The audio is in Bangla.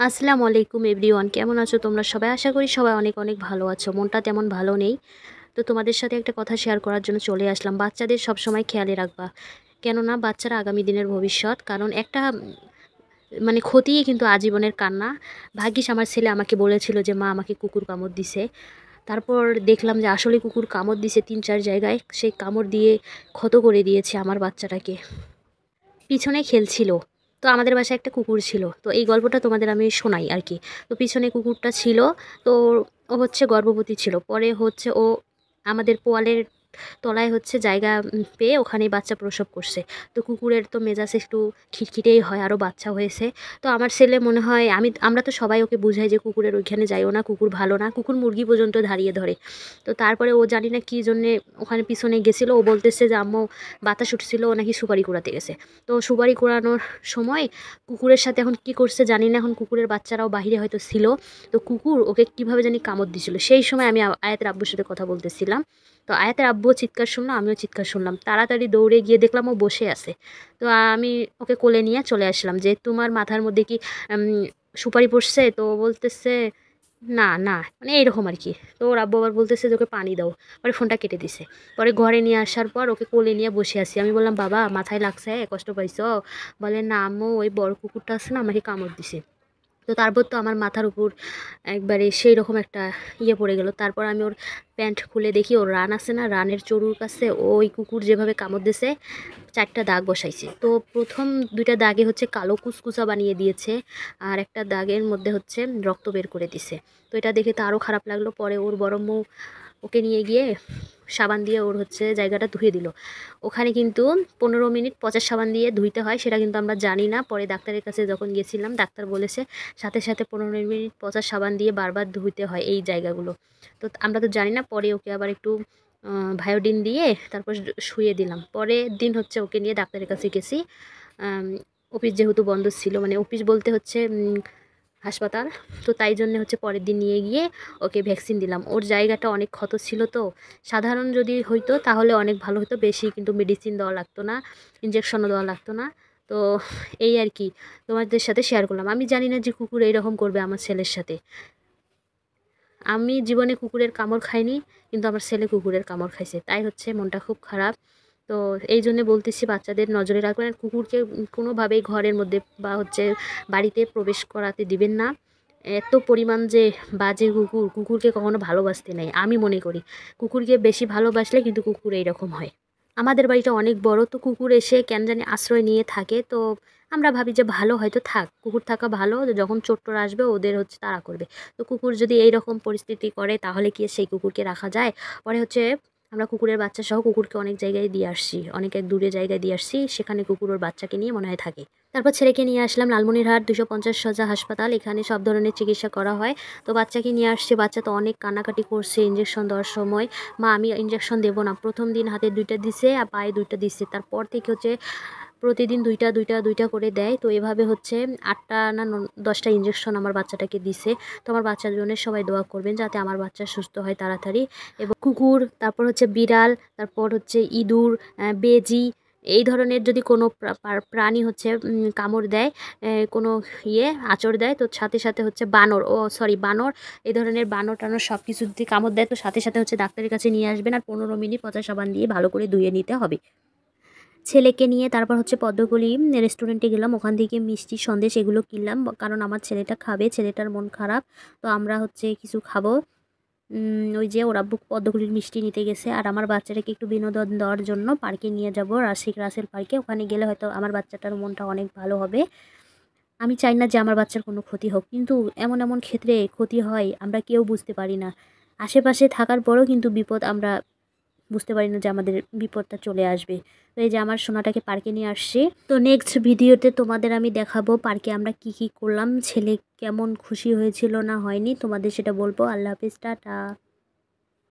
আসসালামু আলাইকুম এভরিওয়ান, কেমন আছো তোমরা সবাই? আশা করি সবাই অনেক অনেক ভালো আছো। মনটা তেমন ভালো নেই, তো তোমাদের সাথে একটা কথা শেয়ার করার জন্য চলে আসলাম। বাচ্চাদের সব সময় খেয়ালে রাখবা, কেননা বাচ্চারা আগামী দিনের ভবিষ্যৎ। কারণ একটা ক্ষতিই কিন্তু আজীবনের কান্না। ভাগ্যিস আমার ছেলে আমাকে বলেছিল যে মা আমাকে কুকুর কামড় দিছে। তারপর দেখলাম যে আসলে কুকুর কামড় দিছে ৩-৪ জায়গায়। সেই কামড় দিয়ে ক্ষত করে দিয়েছে আমার বাচ্চাটাকে। পিছনে খেলছিল, তো আমাদের বাসায় একটা কুকুর ছিল, তো এই গল্পটা তোমাদের আমি শোনাই আর কি। তো পিছনে কুকুরটা ছিল, তো ও হচ্ছে গর্ভবতী ছিল। পরে হচ্ছে ও আমাদের পোয়ালের তলায় হচ্ছে জায়গা পেয়ে ওখানেই বাচ্চা প্রসব করছে। তো কুকুরের তো মেজাজ একটু খিটখিটেই হয়, আরও বাচ্চা হয়েছে। তো আমার ছেলে মনে হয় আমরা তো সবাই ওকে বুঝাই যে কুকুরের ওইখানে যাইও না, কুকুর ভালো না, কুকুর মুরগি পর্যন্ত ধারিয়ে ধরে। তো তারপরে ও জানি না কী জন্যে ওখানে পিছনে গেছিলো। ও বলতেছে যে আম্মু বাতাস উঠছিল, ও নাকি সুপারি কুড়াতে গেছে। তো সুপারি কুড়ানোর সময় কুকুরের সাথে এখন কি করছে জানি না, এখন কুকুরের বাচ্চারাও বাহিরে হয়তো ছিল। তো কুকুর ওকে কীভাবে জানি কামড় দিছিল। সেই সময় আমি আয়াতের আব্বুর সাথে কথা বলতেছিলাম। তো আয়াতের আব্বুও চিৎকার শুনলাম, আমিও চিৎকার শুনলাম। তাড়াতাড়ি দৌড়ে গিয়ে দেখলাম ও বসে আছে। তো আমি ওকে কোলে নিয়ে চলে আসলাম যে তোমার মাথার মধ্যে কি সুপারি পড়ছে? তো ও বলতেছে না না, এইরকম আর কি। তো ওর আব্বু আবার বলতেছে যে ওকে পানি দাও। পরে ফোনটা কেটে দিছে। পরে ঘরে নিয়ে আসার পর ওকে কোলে নিয়ে বসে আছি। আমি বললাম বাবা মাথায় লাগছে, কষ্ট পাইছো? বলে না আম্মু, ওই বড় কুকুরটা আছে না, আমাকে কামড় দিছে। তো তারপর তো আমার মাথার উপর একবারে সেই রকম একটা পড়ে গেল। তারপর আমি ওর প্যান্ট খুলে দেখি ওর রান আছে না, রানের চরুর কাছে ওই কুকুর যেভাবে কামড় দিছে 4টা দাগ বসাইছে। তো প্রথম 2টা দাগে হচ্ছে কালো কুচকুচা বানিয়ে দিয়েছে, আর একটা দাগের মধ্যে হচ্ছে রক্ত বের করে দিছে। তো এটা দেখে তো আরও খারাপ লাগলো। পরে ওর বড় মৌ ওকে নিয়ে গিয়ে সাবান দিয়ে ওর হচ্ছে জায়গাটা ধুয়ে দিল। ওখানে কিন্তু 15 মিনিট পচা সাবান দিয়ে ধুইতে হয়, সেটা কিন্তু আমরা জানি না। পরে ডাক্তারের কাছে যখন গেছিলাম, ডাক্তার বলেছে সাথে সাথে 15 মিনিট পচা সাবান দিয়ে বারবার ধুইতে হয় এই জায়গাগুলো। তো আমরা তো জানি না। পরে ওকে আবার একটু ভায়োডিন দিয়ে তারপর শুয়ে দিলাম। পরের দিন হচ্ছে ওকে নিয়ে ডাক্তারের কাছে গেছি। অফিস যেহেতু বন্ধ ছিল, অফিস বলতে হচ্ছে হাসপাতাল। তো তাই জন্য হচ্ছে পরের দিন নিয়ে গিয়ে ওকে ভ্যাকসিন দিলাম। ওর জায়গাটা অনেক ক্ষত ছিল, তো সাধারণ যদি হইতো তাহলে অনেক ভালো হতো, বেশি কিন্তু মেডিসিন দেওয়া লাগতো না, ইঞ্জেকশনও দেওয়া লাগতো না। তো এই আর কি তোমাদের সাথে শেয়ার করলাম। আমি জানি না যে কুকুর এইরকম করবে আমার ছেলের সাথে। আমি জীবনে কুকুরের কামড় খাইনি, কিন্তু আমার ছেলে কুকুরের কামড় খাইছে, তাই হচ্ছে মনটা খুব খারাপ। তো এই জন্য বলতেছি বাচ্চাদের নজরে রাখবেন, আর কুকুরকে কোনোভাবেই ঘরের মধ্যে বা হচ্ছে বাড়িতে প্রবেশ করাতে দিবেন না। এত পরিমাণ যে বাজে কুকুরকে কখনো ভালোবাসতে নেই। আমি মনে করি কুকুরকে বেশি ভালোবাসলে কিন্তু কুকুর এইরকম হয়। আমাদের বাড়িটা অনেক বড়, তো কুকুর এসে কেন জানি আশ্রয় নিয়ে থাকে। তো আমরা ভাবি যে ভালো, হয়তো থাক, কুকুর থাকা ভালো, যখন চোট্টর আসবে ওদের হচ্ছে তাড়া করবে। তো কুকুর যদি এই রকম পরিস্থিতি করে তাহলে কি সেই কুকুরকে রাখা যায়? পরে হচ্ছে আমরা কুকুরের বাচ্চা সহ কুকুরকে অনেক জায়গায় দিয়ে আসছি, অনেক এক দূরে জায়গায় দিয়ে আসছি, সেখানে কুকুর ওর বাচ্চাকে নিয়ে মনে হয় থাকে। তারপর ছেলেকে নিয়ে আসলাম লালমনিরহাট 250 শয্যা হাসপাতাল, এখানে সব ধরনের চিকিৎসা করা হয়। তো বাচ্চাকে নিয়ে আসছে, বাচ্চা তো অনেক কান্নাকাটি করছে ইঞ্জেকশন দেওয়ার সময়। মা আমি ইঞ্জেকশন দেবো না। প্রথম দিন হাতে 2টা দিছে আর পায়ে 2টা দিচ্ছে, তারপর থেকে হচ্ছে প্রতিদিন 2টা করে দেয়। তো এভাবে হচ্ছে 8টা না 10টা ইঞ্জেকশন আমার বাচ্চাটাকে দিছে। তো আমার বাচ্চার জন্য সবাই দোয়া করবেন যাতে আমার বাচ্চা সুস্থ হয় তাড়াতাড়ি। এবং কুকুর, তারপর হচ্ছে বিড়াল, তারপর হচ্ছে ইঁদুর, বেজি, এই ধরনের যদি কোনো প্রাণী হচ্ছে কামড় দেয়, কোনো আঁচড় দেয়, তো সাথে সাথে হচ্ছে বানর, এই ধরনের বানর টানর সব কিছু যদি কামড় দেয়, তো সাথে সাথে হচ্ছে ডাক্তারের কাছে নিয়ে আসবেন, আর 15 মিনিট পচা সাবান দিয়ে ভালো করে ধুয়ে নিতে হবে। ছেলেকে নিয়ে তারপর হচ্ছে পদ্মকলি রেস্টুরেন্টে গেলাম, ওখান থেকে মিষ্টি সন্দেশ এগুলো কিনলাম, কারণ আমার ছেলেটা খাবে, ছেলেটার মন খারাপ। তো আমরা হচ্ছে কিছু খাবো। ওই যে ওরা পদ্মকুলির মিষ্টি নিতে গেছে, আর আমার বাচ্চাটাকে একটু বিনোদন দেওয়ার জন্য পার্কে নিয়ে যাব, রাসেল পার্কে। ওখানে গেলে হয়তো আমার বাচ্চাটার মনটা অনেক ভালো হবে। আমি চাই না যে আমার বাচ্চার কোনো ক্ষতি হোক, কিন্তু এমন এমন ক্ষেত্রে ক্ষতি হয় আমরা কেউ বুঝতে পারি না। আশেপাশে থাকার পরেও কিন্তু বিপদ আমরা বুঝতে পারি না যে আমাদের বিপদটা চলে আসবে। তো এই যে আমার সোনাটাকে পার্কে নিয়ে আসছি। তো নেক্সট ভিডিওতে তোমাদের আমি দেখাবো পার্কে আমরা কি কি করলাম, ছেলে কেমন খুশি হয়েছিল না হয়নি, তোমাদের সেটা বলবো। আল্লাহ হাফিজ, টাটা।